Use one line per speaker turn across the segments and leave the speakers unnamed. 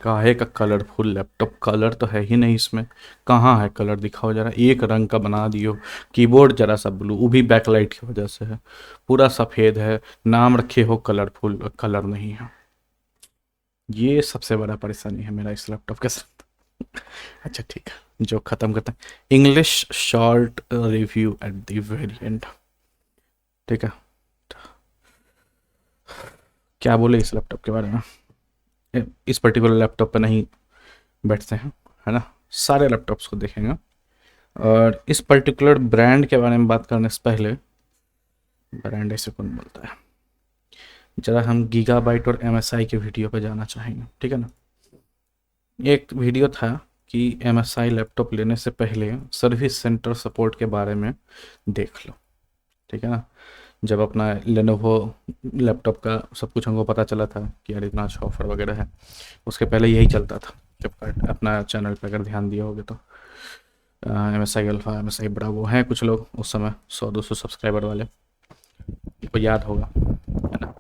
काहे का colourful laptop, colour तो है ही नहीं इसमें। कहाँ है कलर, दिखाओ जरा। एक रंग का बना दियो। कीबोर्ड जरा सा ब्लू, वो भी बैकलाइट की वजह से है। पूरा सफ़ेद है। नाम रखे हो कलरफुल, कलर नहीं है। ये सबसे बड़ा परेशानी है मेरा इस लैपटॉप के साथ। अच्छा ठीक है, जो ख़त्म करते हैं, English short review at the very and. ठीक है, क्या बोले इस लैपटॉप के बारे में। इस पर्टिकुलर लैपटॉप पे नहीं बैठते हैं, है ना। सारे लैपटॉप्स को देखेंगे। और इस पर्टिकुलर ब्रांड के बारे में बात करने से पहले, ब्रांड ऐसे कौन बोलता है, जरा हम गीगाबाइट और एमएसआई के वीडियो पे जाना चाहेंगे, ठीक है ना। एक वीडियो था कि एमएसआई लैपटॉप लेने से पहले सर्विस सेंटर सपोर्ट के बारे में देख लो, ठीक है ना। जब अपना लेनोवो लैपटॉप का सब कुछ हमको पता चला था कि यार इतना अच्छा ऑफर वगैरह है, उसके पहले यही चलता था। फ्लिपकार्ट अपना चैनल पर अगर ध्यान दिया होगे तो M S I alpha, M S I bravo हैं कुछ लोग उस समय 100-200 सब्सक्राइबर वाले, को याद होगा, है ना।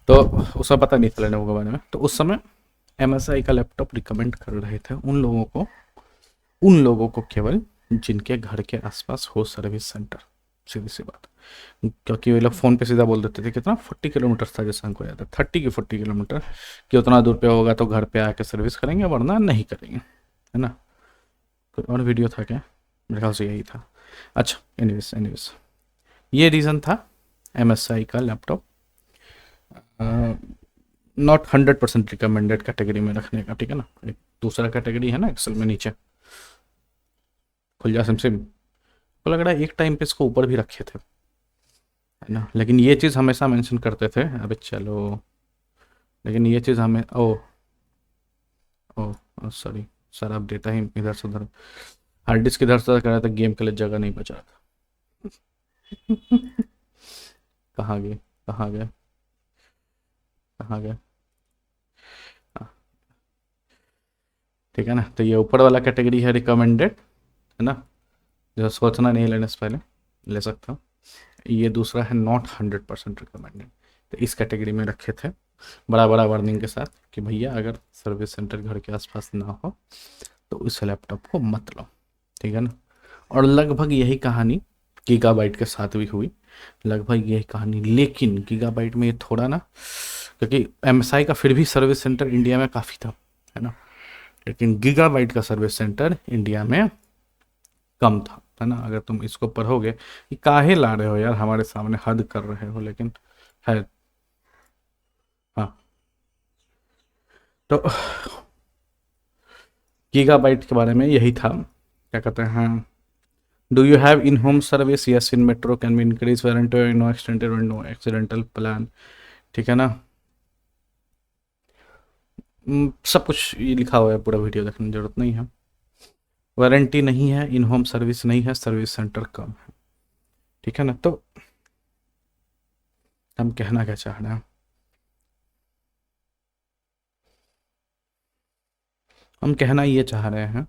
तो उस समय पता नहीं था लेनोवो के बारे में, तो उस समय एम एस आई का लैपटॉप रिकमेंड कर रहे थे उन लोगों को केवल जिनके घर के आसपास हो सर्विस सेंटर। सीधी सी बात, क्योंकि वो लोग फ़ोन पे सीधा बोल देते थे कितना 40 किलोमीटर था, जैसा हमको याद है 30 की 40 किलोमीटर, कि उतना दूर पे होगा तो घर पे आके सर्विस करेंगे वरना नहीं करेंगे, है ना। कोई और वीडियो था क्या, मेरे ख्याल से यही था। अच्छा, एनीवेज एनीवेज, ये रीज़न था एम एस आई का लैपटॉप नॉट 100% रिकमेंडेड कैटेगरी में रखने का, ठीक है ना। एक दूसरा कैटेगरी है ना एक्सेल में नीचे, खुल जा सिम सिम, को लग रहा है एक टाइम पे इसको ऊपर भी रखे थे, है ना। लेकिन ये चीज़ हमेशा मेंशन करते थे, अबे चलो, लेकिन ये चीज़ हमें ओ ओ सॉरी, सर आप डेटा ही इधर से उधर, हार्ड डिस्क इधर से उधर कर रहा था, गेम के लिए जगह नहीं बचा था। कहाँ गए, कहाँ गए, कहाँ गए। हाँ, ठीक है ना। तो ये ऊपर वाला कैटेगरी है रिकमेंडेड, है ना, जो सोचना नहीं लेने से पहले ले सकता हूँ। ये दूसरा है नॉट 100% रिकमेंडेड, तो इस कैटेगरी में रखे थे बड़ा बड़ा वार्निंग के साथ कि भैया अगर सर्विस सेंटर घर के आसपास ना हो तो इस लैपटॉप को मत लो, ठीक है ना। और लगभग यही कहानी गीगाबाइट के साथ भी हुई, लगभग यही कहानी। लेकिन गीगाबाइट में ये थोड़ा ना, क्योंकि एमएसआई का फिर भी सर्विस सेंटर इंडिया में काफ़ी था, है ना, लेकिन गीगाबाइट का सर्विस सेंटर इंडिया में कम था, है ना। अगर तुम इसको पढ़ोगे कि काहे ला रहे हो यार हमारे सामने, हद कर रहे हो, लेकिन है। हाँ, तो गीगाबाइट के बारे में यही था, क्या कहते हैं, do you have in home service, yes in metro can be increase warranty, no extended no accidental plan, ठीक है ना। सब कुछ ये लिखा हुआ है, पूरा वीडियो देखने की जरूरत नहीं है। वारंटी नहीं है, इन होम सर्विस नहीं है, सर्विस सेंटर कम है, ठीक है ना। तो हम कहना क्या चाह रहे हैं, हम कहना ये चाह रहे हैं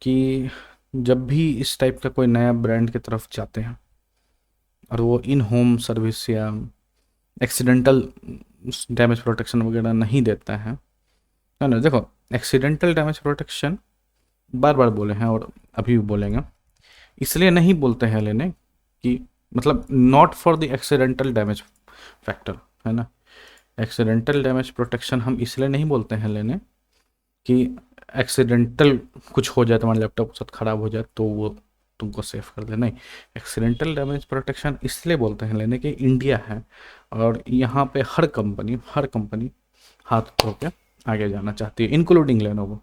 कि जब भी इस टाइप का कोई नया ब्रांड की तरफ जाते हैं और वो इन होम सर्विस या एक्सीडेंटल डैमेज प्रोटेक्शन वगैरह नहीं देता है ना। देखो, एक्सीडेंटल डैमेज प्रोटेक्शन बार बार बोले हैं और अभी भी बोलेंगे, इसलिए नहीं बोलते हैं लेने कि, मतलब not for the accidental damage factor, है ना। एक्सीडेंटल डैमेज प्रोटेक्शन हम इसलिए नहीं बोलते हैं लेने कि एक्सीडेंटल कुछ हो जाए, तुम्हारे लैपटॉप के साथ ख़राब हो जाए तो वो तुमको सेव कर दे, नहीं। एक्सीडेंटल डैमेज प्रोटेक्शन इसलिए बोलते हैं लेने कि इंडिया है और यहाँ पे हर कंपनी हाथ धो के आगे जाना चाहती है, इंक्लूडिंग लेनोवो,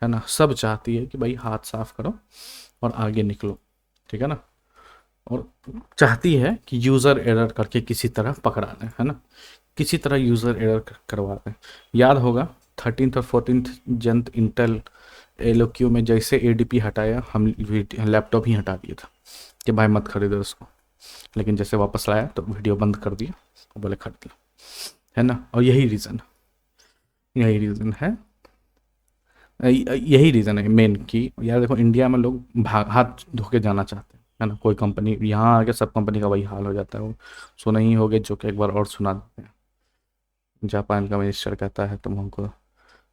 है ना। सब चाहती है कि भाई हाथ साफ करो और आगे निकलो, ठीक है ना। और चाहती है कि यूज़र एरर करके किसी तरह पकड़ा दें, है ना, किसी तरह यूज़र एरर करवा दें। याद होगा 13th और 14th जन इंटेल एलोक्यू में जैसे एडीपी हटाया, हम लैपटॉप ही हटा दिया था कि भाई मत खरीदो उसको, लेकिन जैसे वापस लाया तो वीडियो बंद कर दिया और बोले खरीद लो, है ना। और यही रीज़न है मेन कि यार देखो, इंडिया में लोग हाथ धो के जाना चाहते हैं, है ना। कोई कंपनी यहाँ आके सब कंपनी का वही हाल हो जाता है। वो सुने ही होगे जो कि एक बार और सुना देते हैं, जापान का मिनिस्टर कहता है तुम हमको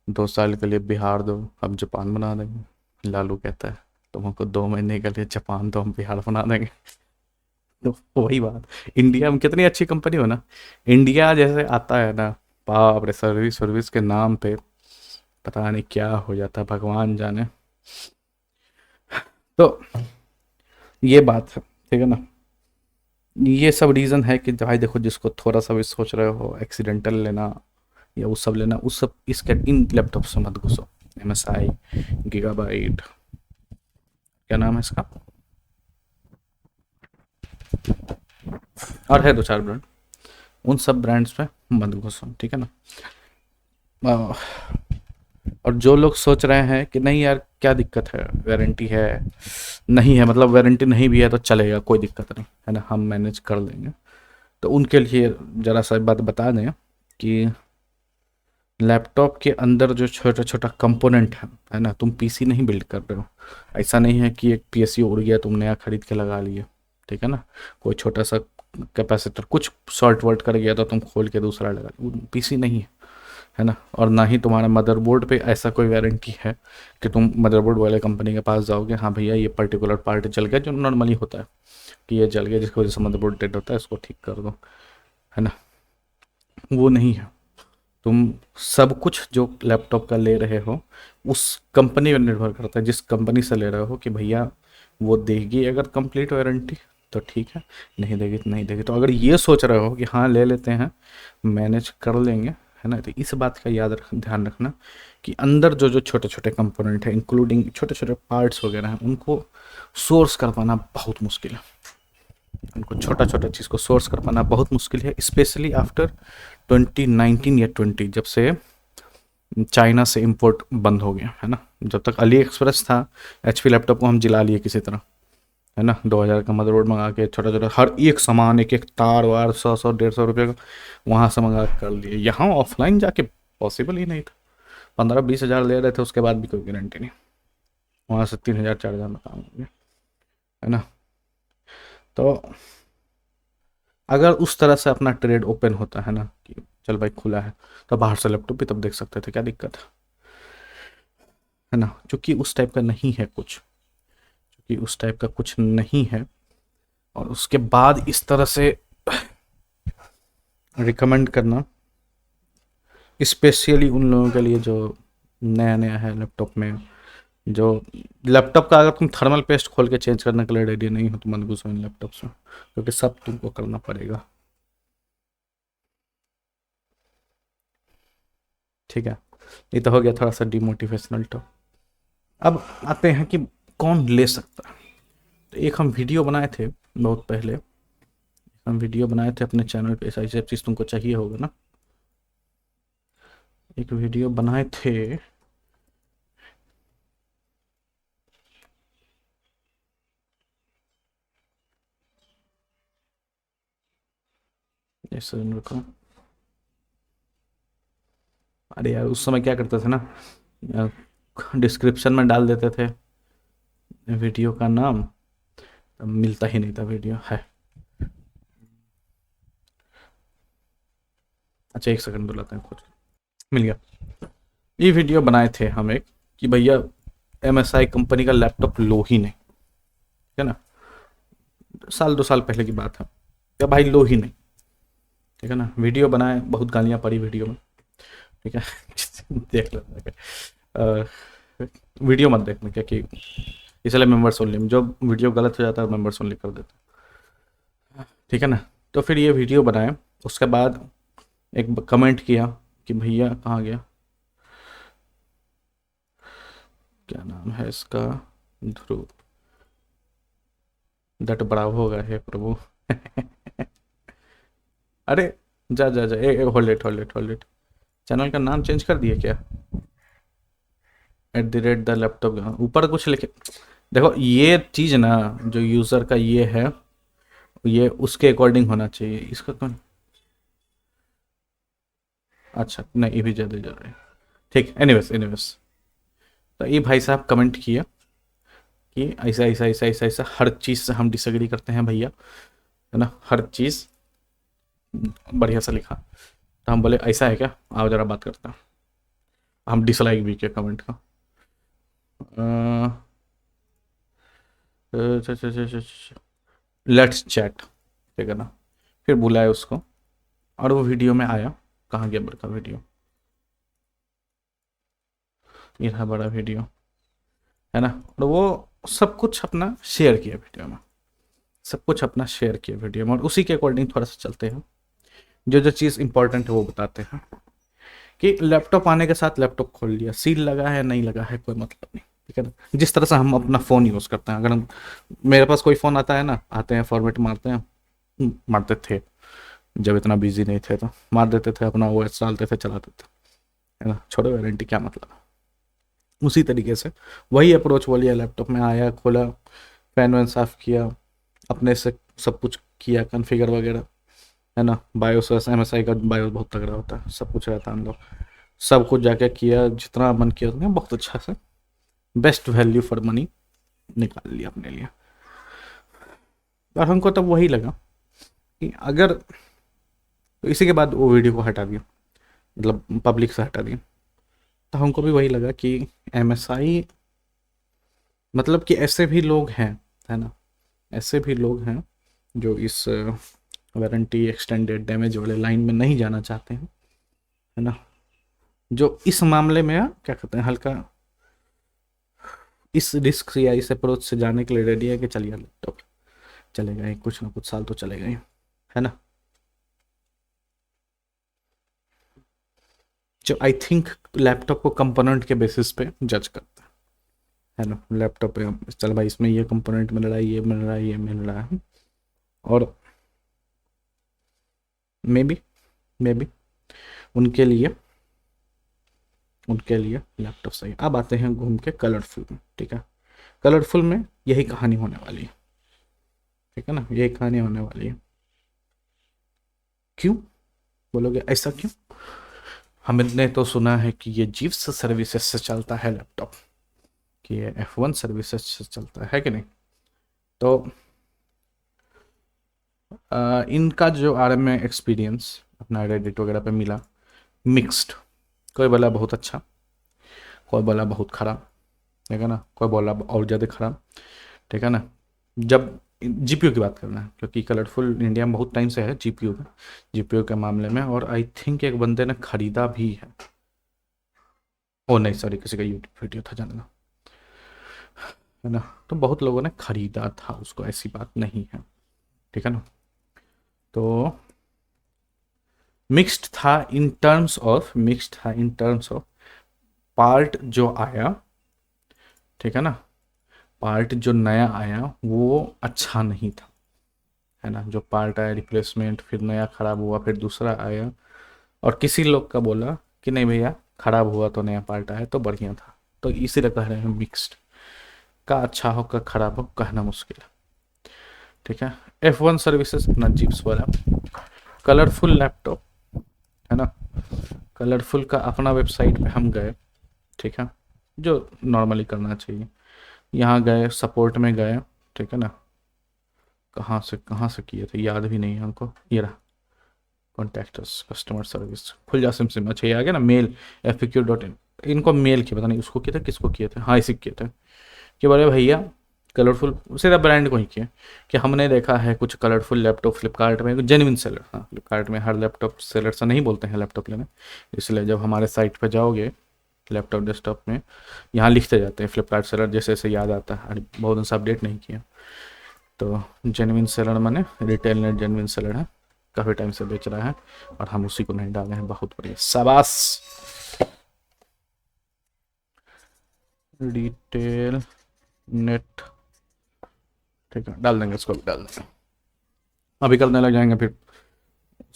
2 साल के लिए बिहार दो, हम जापान बना देंगे। लालू कहता है तुमको 2 महीने के लिए जापान दो, हम बिहार बना देंगे। तो वही बात, इंडिया में कितनी अच्छी कंपनी हो ना, इंडिया जैसे आता है ना, बाप रे, सर्विस सर्विस के नाम पे पता नहीं क्या हो जाता है, भगवान जाने। तो ये बात है, ठीक है ना। ये सब रीज़न है कि भाई देखो, जिसको थोड़ा सा भी सोच रहे हो एक्सीडेंटल लेना या वो सब लेना, उस सब इसके इन लैपटॉप से मत घुसो। MSI, गीगाबाइट, क्या नाम है इसका, और है 2 4 ब्रांड, उन सब ब्रांड्स पे मत घुसो, ठीक है ना। अ, और जो लोग सोच रहे हैं कि नहीं यार क्या दिक्कत है, वारंटी है, नहीं है, मतलब वारंटी नहीं भी है तो चलेगा, कोई दिक्कत नहीं है ना, हम मैनेज कर लेंगे, तो उनके लिए ज़रा सा बात बता दें कि लैपटॉप के अंदर जो छोटा छोटा कंपोनेंट है ना, तुम पीसी नहीं बिल्ड कर रहे हो। ऐसा नहीं है कि एक PSU उड़ गया तुम नया खरीद के लगा लिए, ठीक है ना। कोई छोटा सा कैपेसिटर कुछ शॉर्ट वर्ट कर गया तो तुम खोल के दूसरा लगा, पीसी नहीं है ना। और ना ही तुम्हारा मदरबोर्ड पे ऐसा कोई वारंटी है कि तुम मदरबोर्ड वाले कंपनी के पास जाओगे, हाँ भैया ये पर्टिकुलर पार्ट जल गया, जो नॉर्मली होता है कि ये जल गया जिसकी वजह से मदरबोर्ड डेड होता है, इसको ठीक कर दो, है ना। वो नहीं है। तुम सब कुछ जो लैपटॉप का ले रहे हो उस कंपनी पर निर्भर करता है, जिस कंपनी से ले रहे हो, कि भैया वो देगी अगर कंप्लीट वारंटी तो ठीक है, नहीं देगी तो नहीं देगी। तो अगर ये सोच रहे हो कि हाँ ले लेते हैं, मैनेज कर लेंगे, है ना, तो इस बात का ध्यान रखना कि अंदर जो जो छोटे छोटे कंपोनेंट हैं, इंक्लूडिंग छोटे छोटे पार्ट्स वगैरह हैं, उनको सोर्स कर पाना बहुत मुश्किल है। उनको छोटा छोटा चीज़ को सोर्स कर पाना बहुत मुश्किल है, स्पेशली आफ्टर 2019 या 20, जब से चाइना से इंपोर्ट बंद हो गया, है ना। जब तक अली एक्सप्रेस था, HP लैपटॉप को हम जिला लिए किसी तरह, है ना। 2000 का मदरबोर्ड मंगा के छोटा छोटा हर एक सामान, एक एक तार वार 100 100 150 रुपये का वहाँ से मंगा कर लिए। यहाँ ऑफलाइन जाके पॉसिबल ही नहीं था। 15-20 हज़ार ले रहे थे, उसके बाद भी कोई गारंटी नहीं। वहाँ से 3000 4000 में काम हो गया, है ना। तो अगर उस तरह से अपना ट्रेड ओपन होता है ना कि चल भाई खुला है, तो बाहर से लैपटॉप भी तब देख सकते थे, क्या दिक्कत है ना। क्योंकि उस टाइप का नहीं है कुछ, क्योंकि उस टाइप का कुछ नहीं है। और उसके बाद इस तरह से रिकमेंड करना, स्पेशली उन लोगों के लिए जो नया नया है लैपटॉप में, जो लैपटॉप का अगर तुम थर्मल पेस्ट खोल के चेंज करने के लिए रेडी नहीं हो तो मत घुसो इन लैपटॉप्स में, क्योंकि सब तुमको करना पड़ेगा, ठीक है। ये तो हो गया थोड़ा सा डिमोटिवेशनल टॉक। अब आते हैं कि कौन ले सकता है। तो एक हम वीडियो बनाए थे बहुत पहले, हम वीडियो बनाए थे अपने चैनल पे, ऐसा सब चीज़ तुमको चाहिए होगा ना। एक वीडियो बनाए थे, जैसे रुको, अरे यार उस समय क्या करते थे ना, डिस्क्रिप्शन में डाल देते थे वीडियो का नाम, तब मिलता ही नहीं था वीडियो है। अच्छा एक सेकंड बुलाते हैं खुद, मिल गया। ये वीडियो बनाए थे हम एक, कि भैया MSI कंपनी का लैपटॉप लो ही नहीं, है ना। 1 2 साल पहले की बात है, क्या भाई लो ही नहीं, ठीक है ना। वीडियो बनाए, बहुत गालियाँ पड़ी वीडियो में, ठीक है। देख लो, वीडियो मत देखना क्या कि इसलिए मेंबर्स ओनली, जो वीडियो गलत हो जाता है मेंबर्स ओनली कर देते हैं, ठीक है ना। तो फिर ये वीडियो बनाए, उसके बाद एक कमेंट किया कि भैया कहाँ गया, क्या नाम है इसका, ध्रुव, दट बड़ा होगा हे प्रभु। अरे जा जा जा, ए hold it hold it hold it, channel का नाम चेंज कर दिया क्या, @ द लैपटॉप, ऊपर कुछ लिखे। देखो ये चीज़ ना, जो यूज़र का ये है, ये उसके अकॉर्डिंग होना चाहिए, इसका कौन, अच्छा नहीं ये भी ज़्यादा जा रहा है, ठीक। एनीवेज एनीवेज, तो ये भाई साहब कमेंट किया कि ऐसा ऐसा ऐसा ऐसा ऐसा हर चीज़ से हम डिसएग्री करते हैं भैया, है ना, हर चीज़ बढ़िया से लिखा। तो हम बोले ऐसा है क्या, आओ ज़रा बात करते हैं। हम डिसलाइक भी किया कमेंट का। लेट्स चैट, ठीक है ना। फिर बुलाया उसको, और वो वीडियो में आया। कहाँ गया बड़का वीडियो, ये था बड़ा वीडियो, है ना। और वो सब कुछ अपना शेयर किया वीडियो में, सब कुछ अपना शेयर किया वीडियो में, और उसी के अकॉर्डिंग थोड़ा सा चलते हैं। जो जो चीज़ इंपॉर्टेंट है वो बताते हैं। कि लैपटॉप आने के साथ लैपटॉप खोल लिया, सील लगा है नहीं लगा है कोई मतलब नहीं, ठीक है ना। जिस तरह से हम अपना फ़ोन यूज़ करते हैं, अगर हम, मेरे पास कोई फ़ोन आता है ना, आते हैं फॉर्मेट मारते हैं, मारते थे जब इतना बिजी नहीं थे, तो मार देते थे, अपना वो डालते थे, चलाते थे, है ना। छोड़ो वारंटी क्या मतलब। उसी तरीके से वही अप्रोच वो लिया। लैपटॉप में आया, खोला, फैन वैन साफ़ किया, अपने से सब कुछ किया कॉन्फ़िगर वगैरह, है ना। बायोस MSI का बायोस बहुत तगड़ा होता है, सब कुछ रहता है हम लोग, सब कुछ जाके किया, जितना मन किया उतना बहुत अच्छा से बेस्ट वैल्यू फॉर मनी निकाल लिया अपने लिए। और हमको तब वही लगा कि अगर, तो इसी के बाद वो वीडियो को हटा दिया, मतलब पब्लिक से हटा दिया। तो हमको भी वही लगा कि MSI, मतलब कि ऐसे भी लोग हैं, है ना, ऐसे भी लोग हैं जो इस वारंटी एक्सटेंडेड डैमेज वाले लाइन में नहीं जाना चाहते हैं, है ना। जो इस मामले में क्या कहते हैं, हल्का इस रिस्क या इस अप्रोच से जाने के लिए रेडी है कि चलिए लैपटॉप चलेगा ही, कुछ ना कुछ साल तो चलेगा ही, है ना। जो आई थिंक लैपटॉप को कंपोनेंट के बेसिस पे जज करता है ना। लैपटॉप पे चल भाई इसमें ये कंपोनेंट मिल रहा है, ये मिल रहा है, ये मिल रहा है, और मे बी उनके लिए लैपटॉप सही। अब आते हैं घूम के कलरफुल में, ठीक है। कलरफुल में यही कहानी होने वाली है, ठीक है ना, यही कहानी होने वाली है। क्यों बोलोगे, ऐसा क्यों? हमने तो सुना है कि ये जीव्स सर्विसेज से चलता है लैपटॉप, कि ये F1 सर्विसेज से चलता है कि नहीं। तो इनका जो RMA एक्सपीरियंस अपना रेडिट वगैरह पे मिला, मिक्स्ड। कोई बोला बहुत अच्छा, कोई बोला बहुत ख़राब, ठीक है ना, कोई बोला और ज़्यादा ख़राब, ठीक है ना। जब GPU की बात करना है, क्योंकि कलरफुल इंडिया में बहुत टाइम से है GPU के मामले में, और आई थिंक एक बंदे ने ख़रीदा भी है। ओ नहीं सॉरी, किसी का यूट्यूब वीडियो था जानना, है ना। तो बहुत लोगों ने ख़रीदा था उसको, ऐसी बात नहीं है, ठीक है ना। तो मिक्स्ड था इन टर्म्स ऑफ पार्ट जो आया, ठीक है ना। पार्ट जो नया आया वो अच्छा नहीं था, है ना। जो पार्ट आया रिप्लेसमेंट, फिर नया ख़राब हुआ, फिर दूसरा आया, और किसी लोग का बोला कि नहीं भैया ख़राब हुआ तो नया पार्ट आया तो बढ़िया था। तो इसीलिए कह रहे हैं मिक्स्ड, का अच्छा हो का ख़राब हो कहना मुश्किल है, ठीक है। F1 सर्विसेज अपना जीप्स वाला कलरफुल लैपटॉप, है ना। कलरफुल का अपना वेबसाइट पे हम गए, ठीक है, जो नॉर्मली करना चाहिए। यहाँ गए, सपोर्ट में गए, ठीक है ना। कहाँ से किए थे याद भी नहीं है हमको, ये रहा कॉन्टैक्टस कस्टमर सर्विस, खुल जा सिम अच्छा ये आ गया ना, मेल FAQ.in। इनको मेल किया, पता नहीं उसको किए थे किसको किए थे, हाँ इसी किए थे, कि बोले भैया कलरफुल, सीधा ब्रांड को ही किया कि हमने देखा है कुछ कलरफुल लैपटॉप फ्लिपकार्ट में, जेन्युइन सेलर, हाँ फ्लिपकार्ट में हर लैपटॉप सेलर से नहीं बोलते हैं लैपटॉप लेने, इसलिए जब हमारे साइट पर जाओगे लैपटॉप डेस्कटॉप में, यहाँ लिखते जाते हैं फ्लिपकार्ट सेलर, जैसे जैसे याद आता है, अरे बहुत दिन से अपडेट नहीं किया। तो जेन्युइन सेलर माने रिटेल नेट जेन्युइन सेलर है, काफ़ी टाइम से बेच रहा है, और हम उसी को नहीं डाले हैं, बहुत बढ़िया, शाबाश। रिटेल नेट, ठीक है, डाल देंगे, इसको भी डाल देंगे, अभी करने लग जाएंगे, फिर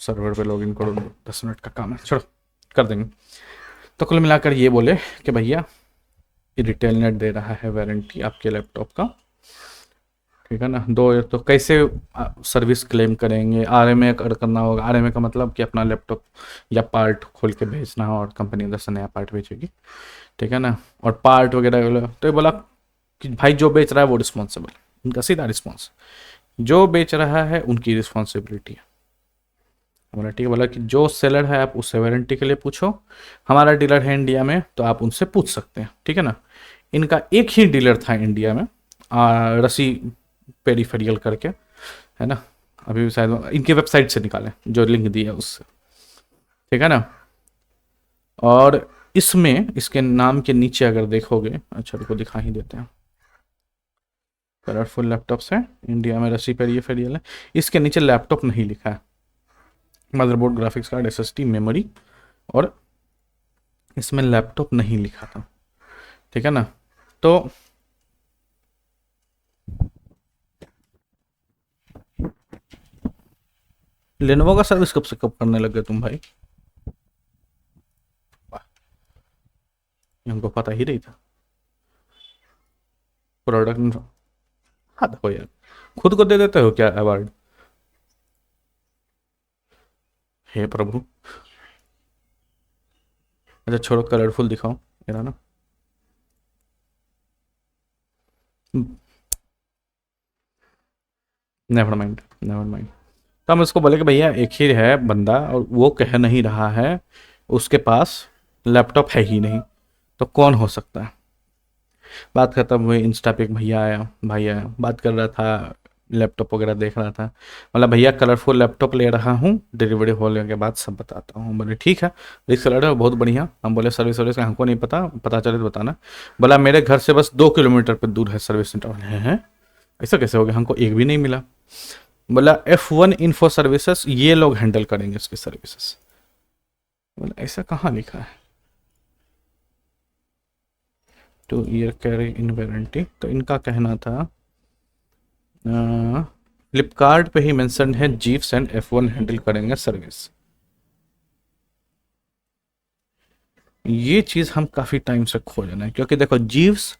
सर्वर पे लॉगिन करो, 10 मिनट का काम है, चलो कर देंगे। तो कुल मिलाकर ये बोले कि भैया ये रिटेल नेट दे रहा है वारंटी आपके लैपटॉप का, ठीक है ना। दो तो कैसे सर्विस क्लेम करेंगे, RMA करना होगा। RMA का मतलब कि अपना लैपटॉप या पार्ट खोल के भेजना हो, और कंपनी उधर से नया पार्ट भेजेगी, ठीक है ना। और पार्ट वगैरह, तो ये बोला कि भाई जो बेच रहा है वो रिस्पॉन्सिबल, उनका सीधा रिस्पॉन्स, जो बेच रहा है उनकी रिस्पॉन्सिबिलिटी है, बोला ठीक है, बोला कि जो सेलर है आप उससे वारंटी के लिए पूछो, हमारा डीलर है इंडिया में तो आप उनसे पूछ सकते हैं, ठीक है ना। इनका एक ही डीलर था इंडिया में, रसी पेरीफेरियल करके, है ना। अभी भी शायद इनकी वेबसाइट से निकालें, जो लिंक दिया उससे, ठीक है ना। और इसमें इसके नाम के नीचे अगर देखोगे, अच्छा रुको दिखा ही देते हैं, कलरफुल लैपटॉप्स है इंडिया में, रसी पेरीफेरियल है, इसके नीचे लैपटॉप नहीं लिखा है, motherboard, graphics card, SSD, memory, और इसमें लैपटॉप नहीं लिखा था, ठीक है ना। तो लेनोवो का सर्विस कब से कब करने लग गए तुम भाई? वाह, ये हमको पता ही नहीं था। प्रोडक्ट, हाँ देखो यार, खुद को दे देते हो क्या अवार्ड, हे प्रभु। अच्छा छोड़ो, कलरफुल दिखाओ मेरा ना। Never mind, never mind. तो हम उसको बोले कि भैया एक ही है बंदा और वो कह नहीं रहा है, उसके पास लैपटॉप है ही नहीं, तो कौन हो सकता है। बात खत्म हुई, इंस्टा पे एक भैया आया, भाई आया, बात कर रहा था, लैपटॉप वगैरह देख रहा था, मतलब भैया कलरफुल लैपटॉप ले रहा हूँ, डिलीवरी होने के बाद सब बताता हूँ। बोले ठीक है, रिसेलर है बहुत बढ़िया। हम बोले सर्विस सर्विस का हमको नहीं पता, पता चले तो बताना। बोला मेरे घर से बस 2 किलोमीटर पे दूर है सर्विस सेंटर। हैं, ऐसा कैसे हो गया, हमको एक भी नहीं मिला। बोला F1 इन्फो सर्विसेज ये लोग हैंडल करेंगे इसकी सर्विसेज। बोला ऐसा कहाँ लिखा है, 2 ईयर कैरी इन वारंटी, तो इनका कहना था फ्लिपकार्ट पे ही मेंशन है जीव्स एंड F1 हैंडल करेंगे सर्विस। ये चीज़ हम काफ़ी टाइम से खोज रहे हैं, क्योंकि देखो जीव्स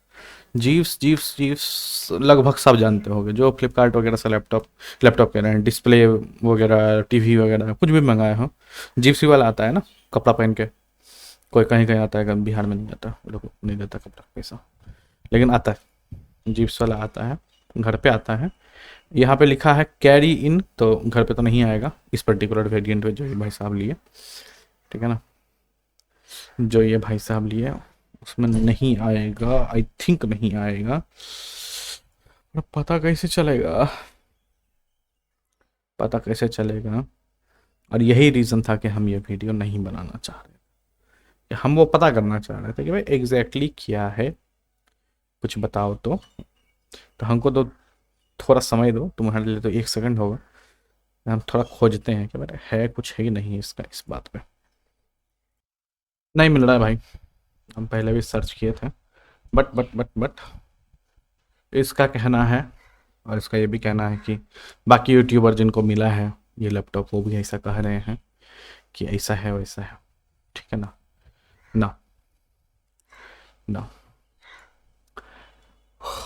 जीव्स जीव्स जीव्स लगभग सब जानते होंगे, जो फ्लिपकार्ट वगैरह से लैपटॉप लैपटॉप कह रहे हैं, डिस्प्ले वगैरह, टीवी वगैरह कुछ भी मंगाए हो, जीप्सी वाला आता है ना, कपड़ा पहन के, कोई कहीं कहीं आता है, कहीं बिहार में नहीं आता, वो लोग नहीं देता कपड़ा पैसा, लेकिन आता है, जीप्स वाला आता है, घर पे आता है। यहाँ पे लिखा है कैरी इन, तो घर पे तो नहीं आएगा इस पर्टिकुलर वेरिएंट में जो ये भाई साहब लिए, ठीक है ना, जो ये भाई साहब लिए उसमें नहीं आएगा, आई थिंक नहीं आएगा। पर पता कैसे चलेगा, पता कैसे चलेगा। और यही रीज़न था कि हम ये वीडियो नहीं बनाना चाह रहे, कि हम वो पता करना चाह रहे थे कि भाई एग्जैक्टली क्या है, कुछ बताओ तो हमको तो थोड़ा समय दो, तुम्हारे लिए तो 1 सेकंड होगा, हम थोड़ा खोजते हैं कि भाई है कुछ है ही नहीं इसका, इस बात पे नहीं मिल रहा है भाई। हम पहले भी सर्च किए थे, बट इसका कहना है, और इसका ये भी कहना है कि बाकी यूट्यूबर जिनको मिला है ये लैपटॉप वो भी ऐसा कह रहे हैं कि ऐसा है वैसा है, ठीक है ना। ना, ना,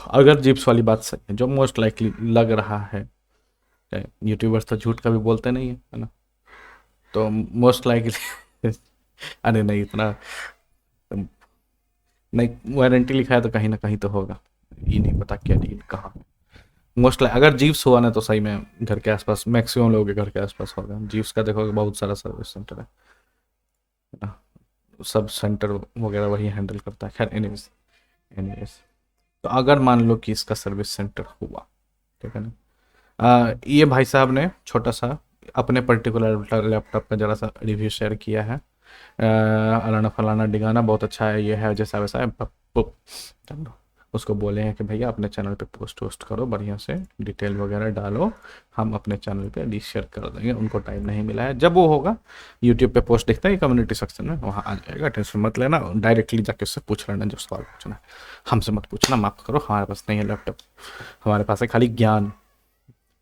अगर जिप्स वाली बात सही है, जो मोस्ट लाइकली लग रहा है, यूट्यूबर्स तो झूठ कभी बोलते नहीं है ना, तो मोस्ट लाइकली अरे नहीं इतना, नहीं वारंटी लिखा है तो कहीं ना कहीं तो होगा, ये नहीं पता क्या डील कहाँ। मोस्ट अगर जीव्स हुआ ना तो सही में घर के आसपास, मैक्सिमम लोगों के घर के आसपास होगा। जीव्स का देखोगे बहुत सारा सर्विस सेंटर है ना, सब सेंटर वगैरह वही हैंडल करता है। खैर एनीवेज, एनीवेज, तो अगर मान लो कि इसका सर्विस सेंटर हुआ, ठीक है ना, ये भाई साहब ने छोटा सा अपने पर्टिकुलर लैपटॉप का जरा सा रिव्यू शेयर किया है, अलाना फलाना डिगाना बहुत अच्छा है, ये है जैसा वैसा है, उसको बोले हैं कि भैया अपने चैनल पे पोस्ट वोस्ट करो, बढ़िया से डिटेल वगैरह डालो, हम अपने चैनल पे शेयर कर देंगे। उनको टाइम नहीं मिला है, जब वो होगा यूट्यूब पे पोस्ट दिखता है कम्युनिटी सेक्शन में, वहाँ आ जाएगा, टेंशन मत लेना, डायरेक्टली जाके उससे पूछ लेना जो सवाल पूछना है, हमसे मत पूछना, माफ़ करो हमारे पास नहीं है लैपटॉप, हमारे पास है खाली ज्ञान,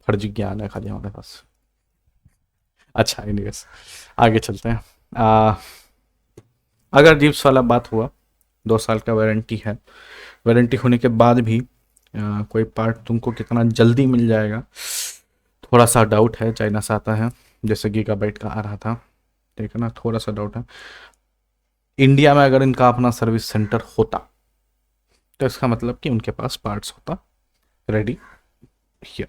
फर्जी ज्ञान है खाली हमारे पास। अच्छा एनीवेज, आगे चलते हैं। अगर जीप्स वाला बात हुआ, 2 साल का वारंटी है, वारंटी होने के बाद भी कोई पार्ट तुमको कितना जल्दी मिल जाएगा, थोड़ा सा डाउट है। चाइना से आता है, जैसे गीगाबाइट का आ रहा था, ठीक है ना, थोड़ा सा डाउट है। इंडिया में अगर इनका अपना सर्विस सेंटर होता तो इसका मतलब कि उनके पास पार्ट्स होता रेडी हियर।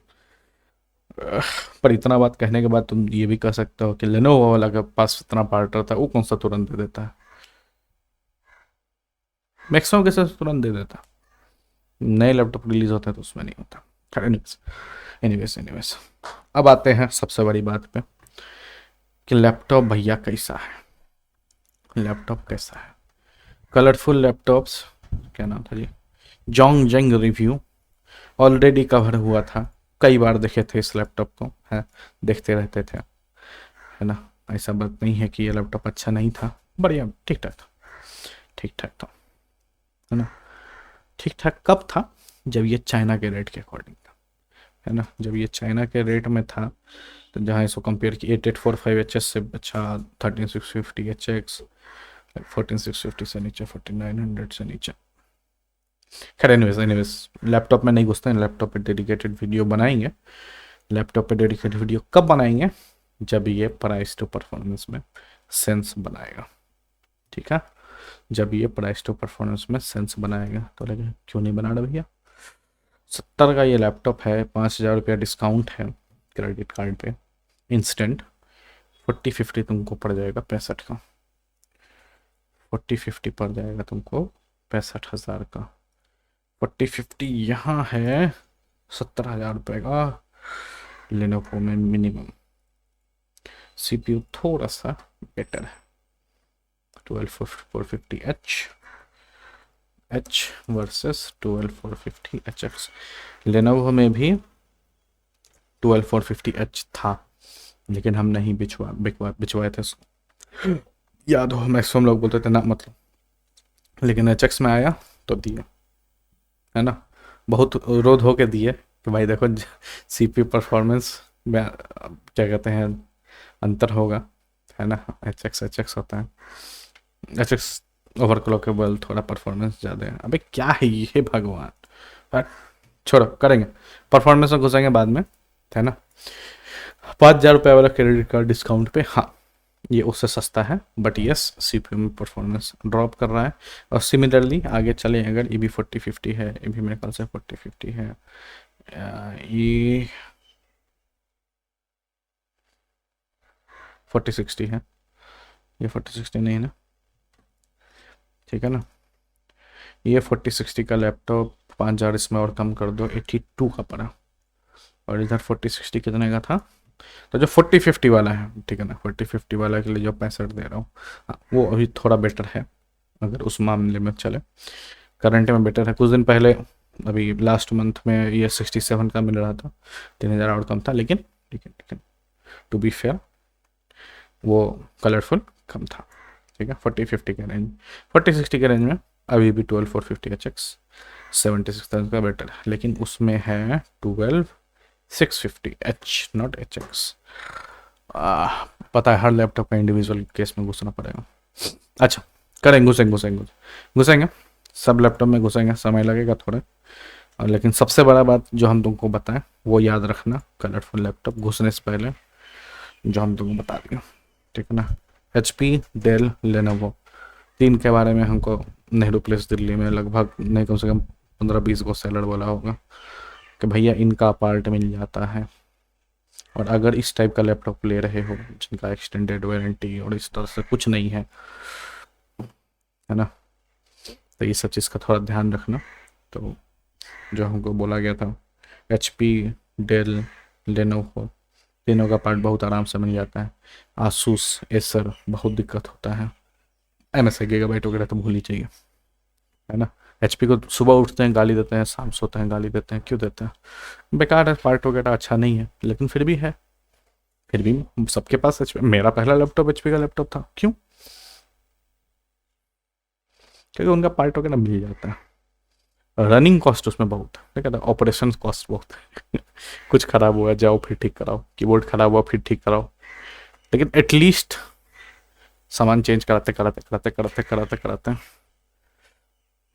पर इतना बात कहने के बाद तुम ये भी कह सकते हो कि लेनोवो वाला के पास इतना पार्ट रहता है, वो कौन सा तुरंत दे देता है? मैक्सिमम केसेस तुरंत दे देता है, नए लैपटॉप रिलीज होते हैं तो उसमें नहीं होता। खैर एनीवेज एनीवेज एनीवेज, अब आते हैं सबसे बड़ी बात पे कि लैपटॉप भैया कैसा है, लैपटॉप कैसा है। कलरफुल लैपटॉप्स, क्या नाम था जी, जोंग जंग रिव्यू ऑलरेडी कवर हुआ था, कई बार देखे थे इस लैपटॉप को, है देखते रहते थे, है ना। ऐसा बात नहीं है कि ये लैपटॉप अच्छा नहीं था, बढ़िया ठीक ठाक था, ठीक ठाक था, है ना। ठीक ठाक कब था? जब ये चाइना के रेट के अकॉर्डिंग था, है ना। जब ये चाइना के रेट में था, तो जहाँ इसको कंपेयर की 8845 एच एस से अच्छा 13650 एच एक्स, 14650 से नीचे, 4900 से नीचे। खैर एनीवेज एनीवेज, लैपटॉप में नहीं घुसते हैं, लैपटॉप पे डेडिकेटेड वीडियो बनाएंगे। लैपटॉप पे डेडिकेटेड वीडियो कब बनाएंगे? जब ये प्राइस टू परफॉर्मेंस में सेंस बनाएगा, ठीक है। जब ये प्राइस टू परफॉर्मेंस में सेंस बनाएगा तो लगे क्यों नहीं बना रहा भैया। 70 का ये लैपटॉप है, 5,000 रुपया डिस्काउंट है क्रेडिट कार्ड पे इंस्टेंट, 4050 तुमको पड़ जाएगा 65 का, 4050 पड़ जाएगा तुमको 65,000 का। 4050 यहाँ है 70,000 रुपये का लेनोवो में मिनिमम। सीपीयू थोड़ा सा बेटर है, 12450H वर्सेस 12450HX। लेनोवो में भी 12450H था, लेकिन हम नहीं बिचवाए थे उसको, याद हो मैक्सिमम लोग बोलते थे ना मतलब, लेकिन HX में आया तो दिए, है ना। बहुत रोध हो के दिए कि भाई देखो सीपीयू परफॉर्मेंस में क्या कहते हैं अंतर होगा, है ना। HX होता है, HX ओवरक्लॉकेबल, थोड़ा परफॉर्मेंस ज़्यादा है। अबे क्या है ये भगवान, पर छोड़ो, करेंगे परफॉर्मेंस में घुसेंगे बाद में, है ना। 5,000 रुपये वाला क्रेडिट कार्ड डिस्काउंट पे, हाँ ये उससे सस्ता है, बट यस सीपीयू में परफॉर्मेंस ड्रॉप कर रहा है। और सिमिलरली आगे चले अगर ये भी 4050 है, ये भी मेरे ख्याल से 4050 है, ये 4060 है, ये 4060 नहीं है ना, ठीक है ना। ये 4060 का लैपटॉप 5,000 इसमें और कम कर दो 82 का पड़ा, और इधर 4060 कितने का था। तो जो 4050 वाला है, ठीक है ना, 4050 वाला के लिए जो 65 दे रहा हूँ, हाँ वो अभी थोड़ा बेटर है अगर उस मामले में चले, करंट में बेटर है। कुछ दिन पहले अभी लास्ट मंथ में ये 67 का मिल रहा था, 3,000 और कम था, लेकिन टू बी फेयर वो कलरफुल कम था, ठीक है। 4050 के रेंज, 4060 के रेंज में अभी भी 12450HX 76,000 का बेटर है, लेकिन उसमें है 12650H, नॉट HX। पता है हर लैपटॉप का इंडिविजुअल केस में घुसना पड़ेगा। अच्छा करेंगे, घुसेंगे सब लैपटॉप में घुसेंगे, समय लगेगा थोड़ा। और लेकिन सबसे बड़ा बात जो हम तुमको बताएं वो याद रखना, कलरफुल लैपटॉप घुसने से पहले जो हम तुमको बता दिया, ठीक है ना। HP, डेल, लेनोवो, तीन के बारे में हमको नेहरू प्लेस दिल्ली में लगभग नहीं कम से कम 15-20 को सेलर बोला होगा कि भैया इनका पार्ट मिल जाता है। और अगर इस टाइप का लैपटॉप ले रहे हो जिनका एक्सटेंडेड वारंटी और इस तरह से कुछ नहीं है ना, तो ये सब चीज़ का थोड़ा ध्यान रखना। तो जो हमको बोला गया था, HP, डेल, लेनोवो, तीनों का पार्ट बहुत आराम से मिल जाता है। आसूस, एसर बहुत दिक्कत होता है, MSI गीगाबाइट वगैरह तो भूल ही चाहिए, है ना। HP को सुबह उठते हैं गाली देते हैं, शाम सोते हैं गाली देते हैं, क्यों देते हैं? बेकार है, पार्ट वगैरह अच्छा नहीं है, लेकिन फिर भी है, फिर भी सबके पास HP। मेरा पहला लैपटॉप HP का लैपटॉप था, क्यों? क्योंकि उनका पार्ट वगैरह मिल जाता है। रनिंग कॉस्ट उसमें बहुत है, ठीक है, ऑपरेशन कॉस्ट बहुत है कुछ खराब हुआ जाओ फिर ठीक कराओ, कीबोर्ड खराब हुआ फिर ठीक कराओ, लेकिन एटलीस्ट सामान चेंज कराते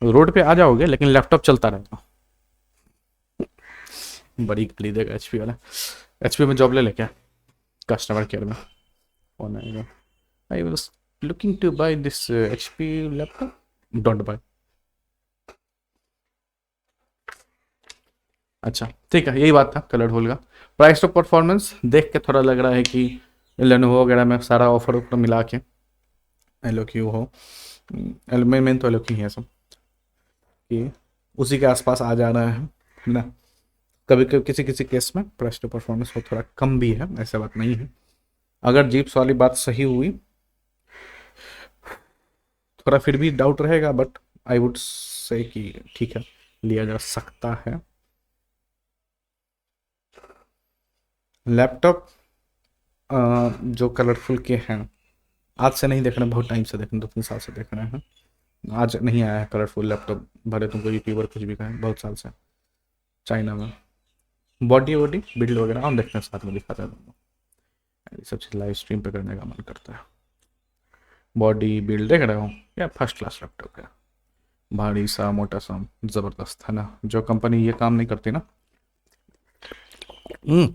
रोड पे आ जाओगे लेकिन लैपटॉप चलता रहेगा। बड़ी गाली देगा HP वाला। HP में जॉब ले ले क्या, कस्टमर केयर में फोन आएगा, I was looking to buy this HP laptop, don't buy. अच्छा ठीक है, यही बात था कलरफुल का। प्राइस टू परफॉर्मेंस देख के थोड़ा लग रहा है कि लेनोवो वगैरह में सारा ऑफर ऑफर मिला के एलो क्यू हो, मेन तो एलो क्यू ही है सब, कि उसी के आसपास आ जा रहा है ना। कभी कभी किसी किसी केस में प्राइस टू परफॉर्मेंस वो थोड़ा कम भी है, ऐसा बात नहीं है। अगर जीप्स वाली बात सही हुई, थोड़ा फिर भी डाउट रहेगा, बट आई वुड से कि ठीक है, लिया जा सकता है। लैपटॉप जो कलरफुल के हैं, आज से नहीं देख रहे हैं, बहुत टाइम से देख रहे हैं, 2-3 साल से देख रहे हैं। आज नहीं आया है कलरफुल लैपटॉप, भले तुमको यूट्यूबर कुछ भी कहें, बहुत साल से चाइना में। बॉडी वॉडी बिल्ड वगैरह हम देखते हैं, साथ में दिखाते हैं तुमको, ये सब चीज़ लाइव स्ट्रीम पे करने का मन करता है। बॉडी बिल्ड देख रहे हो, या फर्स्ट क्लास लैपटॉप है, भारी सा मोटा सा, ज़बरदस्त है ना। जो कंपनी ये काम नहीं करती ना, हम्म,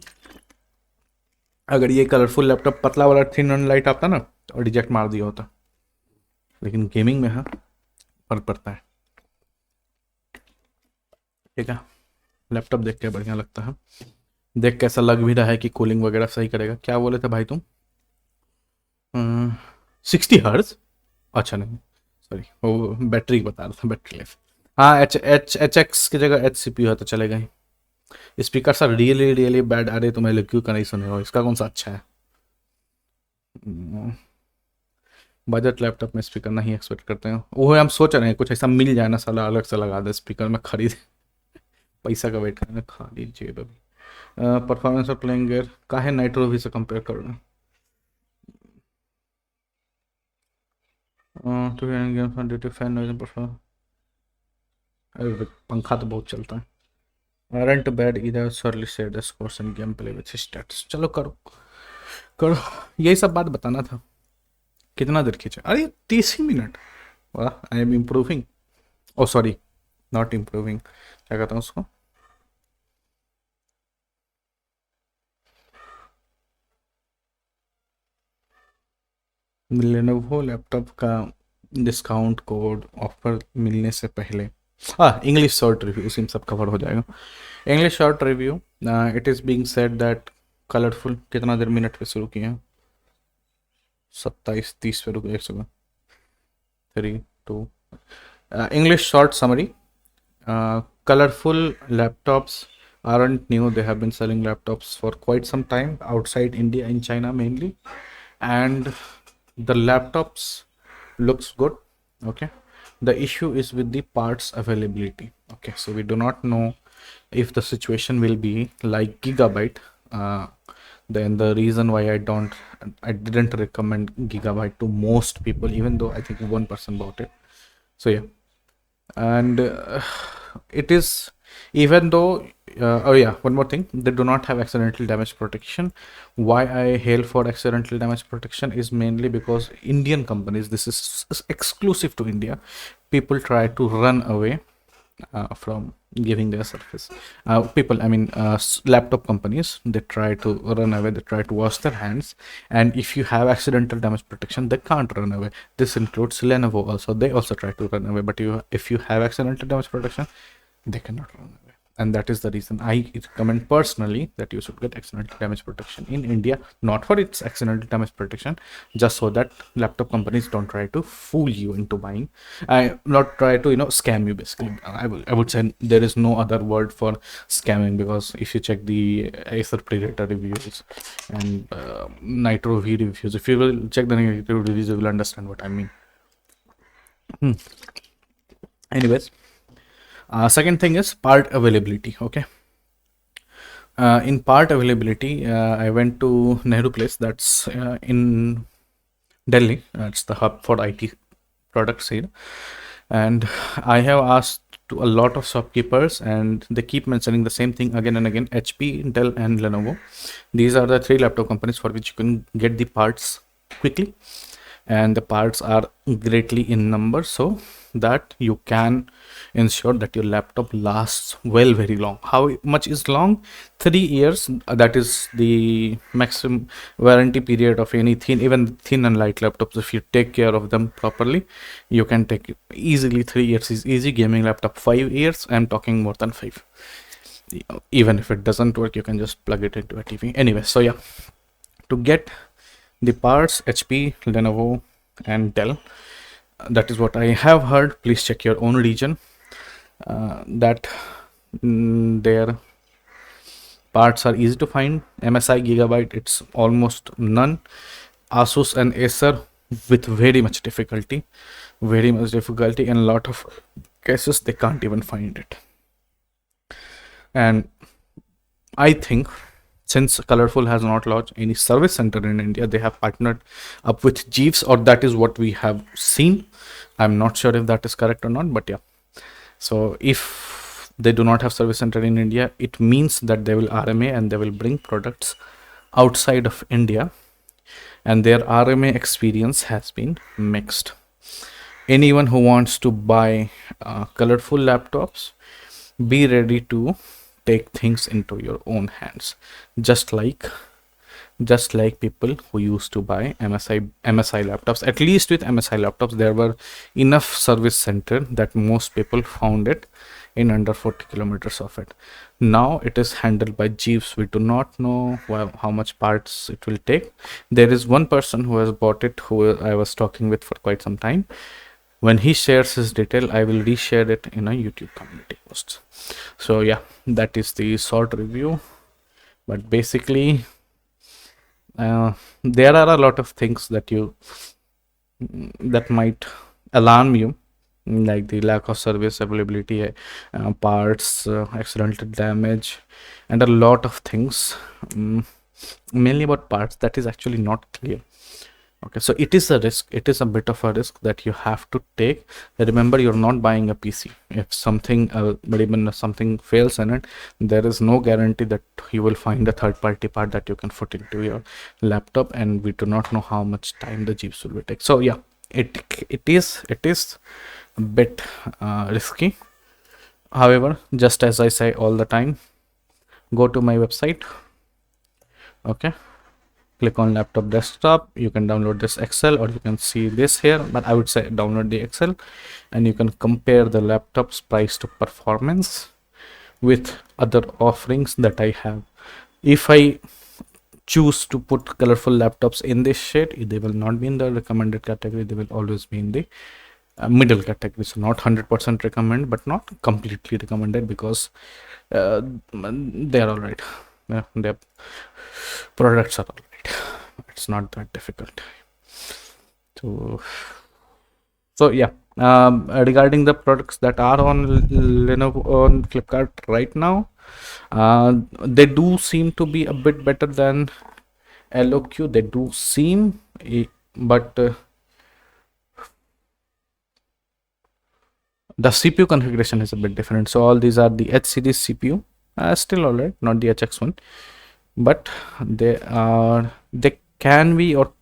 अगर ये कलरफुल लैपटॉप पतला वाला थिन एंड लाइट आता ना, तो रिजेक्ट मार दिया होता। लेकिन गेमिंग में है, फर्क पड़ता है। ठीक है, लैपटॉप देख के बढ़िया लगता है, देख के ऐसा लग भी रहा है कि कूलिंग वगैरह सही करेगा। क्या बोले थे भाई तुम? 60 हर्ज? अच्छा नहीं, सॉरी, वो बैटरी बता रहा था, बैटरी लाइफ। हाँ, एच एक्स की जगह एच सी पी है तो चलेगा ही। Speaker sir really really bad आ रहे, तुम्हें क्यों का नहीं सुने हो, इसका कौन सा अच्छा है? बजट लैपटॉप में स्पीकर नहीं एक्सपेक्ट करते हैं, वो हम सोच रहे हैं कुछ ऐसा मिल जाए ना साला, अलग से लगा दे स्पीकर में खरीद। पैसा का वेट करना खाली जेब अभी। परफॉर्मेंस ऑफ प्लेइंग गेयर काहे नाइट्रो भी से कंपेयर कर रहे हैं? To games on duty fan noise performance, अरे पंखा तो बहुत चलता है। aren't bad either, surely said the scores and gameplay with his stats। चलो करो करो, यही सब बात बताना था। कितना देर खींचा? अरे 30 ही मिनट। वाह, I am improving. Oh sorry, not improving, क्या कहता हूँ उसको, लेनोवो लैपटॉप का डिस्काउंट कोड ऑफर मिलने से पहले। हाँ, इंग्लिश शॉर्ट रिव्यू, उसी में सब कवर हो जाएगा। English short review, it is being said that colourful कितना देर मिनट पे शुरू किए हैं? 27:30 पे रुको, एक second, 3, 2। English short summary. Colorful laptops aren't new. They have been selling laptops for quite some time outside India, in China mainly. And the laptops looks good. Okay. The issue is with the parts availability. Okay. So we do not know if the situation will be like Gigabyte. Uh, then the reason why I didn't recommend Gigabyte to most people, even though I think one person bought it. So yeah, and it is, even though oh yeah, one more thing, they do not have accidental damage protection. Why I hail for accidental damage protection is mainly because Indian companies, this is exclusive to India, people try to run away from giving their service. People, I mean, laptop companies, they try to run away, they try to wash their hands. And if you have accidental damage protection, they can't run away. This includes Lenovo also. They also try to run away, but if you have accidental damage protection, they cannot run away. And that is the reason I recommend personally that you should get accidental damage protection in India, not for its accidental damage protection, just so that laptop companies don't try to fool you into buying. I not try to scam you basically. I would say there is no other word for scamming, because if you check the Acer Predator reviews and Nitro V reviews, if you will check the Nitro reviews, you will understand what I mean. Anyways, second thing is part availability. Okay. In part availability, I went to Nehru Place, that's in Delhi. It's the hub for IT products here. And I have asked to a lot of shopkeepers, and they keep mentioning the same thing again and again: HP, Dell, and Lenovo. These are the 3 laptop companies for which you can get the parts quickly, and the parts are greatly in number, so that you can ensure that your laptop lasts well very long. How much is long? 3 years, that is the maximum warranty period of any thin, even thin and light laptops. If you take care of them properly, you can take easily 3 years is easy. Gaming laptop 5 years, I'm talking more than 5. Even if it doesn't work, you can just plug it into a TV anyway. So yeah, to get the parts, HP, Lenovo and Dell, that is what I have heard. Please check your own region, that their parts are easy to find. MSI, Gigabyte, it's almost none. Asus and Acer with very much difficulty, in a lot of cases they can't even find it. And I think since Colorful has not launched any service center in India, they have partnered up with Jeeves, or that is what we have seen. I'm not sure if that is correct or not, but yeah. So if they do not have service center in India, it means that they will RMA and they will bring products outside of India, and their RMA experience has been mixed. Anyone who wants to buy Colorful laptops, be ready to take things into your own hands, just like people who used to buy MSI laptops. At least with MSI laptops, there were enough service center that most people found it in under 40 kilometers of it. Now it is handled by Jeeves. We do not know how much parts it will take. There is one person who has bought it, who I was talking with for quite some time. When he shares his detail, I will reshare it in a YouTube community post. So yeah, that is the short review. But basically, there are a lot of things that might alarm you, like the lack of service availability, parts, accidental damage, and a lot of things. Mainly about parts, that is actually not clear. Okay, so it is a risk. It is a bit of a risk that you have to take. Remember, you're not buying a PC. If something, even something fails in it, there is no guarantee that you will find a third-party part that you can put into your laptop, and we do not know how much time the Jeeps will take. So yeah, it is a bit risky. However, just as I say all the time, go to my website. Okay. Click on laptop desktop. You can download this Excel, or you can see this here, but I would say download the Excel, and you can compare the laptop's price to performance with other offerings that I have. If I choose to put Colorful laptops in this shade, they will not be in the recommended category. They will always be in the middle category. So not 100% recommend, but not completely recommended, because they are all right. Their products are all right. It's not that difficult. So yeah, regarding the products that are on Lenovo, on Flipkart right now, they do seem to be a bit better than LOQ. They do seem, but the CPU configuration is a bit different. So all these are the H series CPU, still all right, not the HX1, but they can be, or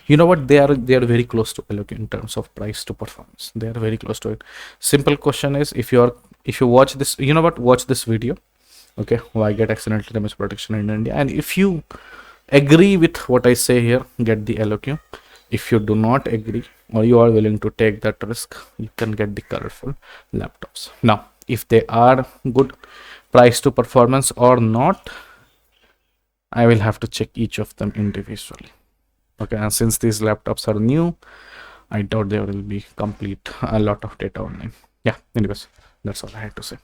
you know what, they are very close to LOQ in terms of price to performance. They are very close to it. Simple question is, if you watch this, you know what, watch this video. Okay, why get accidental damage protection in India? And if you agree with what I say here, get the LOQ. If you do not agree, or you are willing to take that risk, you can get the Colorful laptops. Now, if they are good price to performance or not, I will have to check each of them individually. Okay, and since these laptops are new, I doubt there will be a lot of data online. Yeah, anyways, that's all I had to say.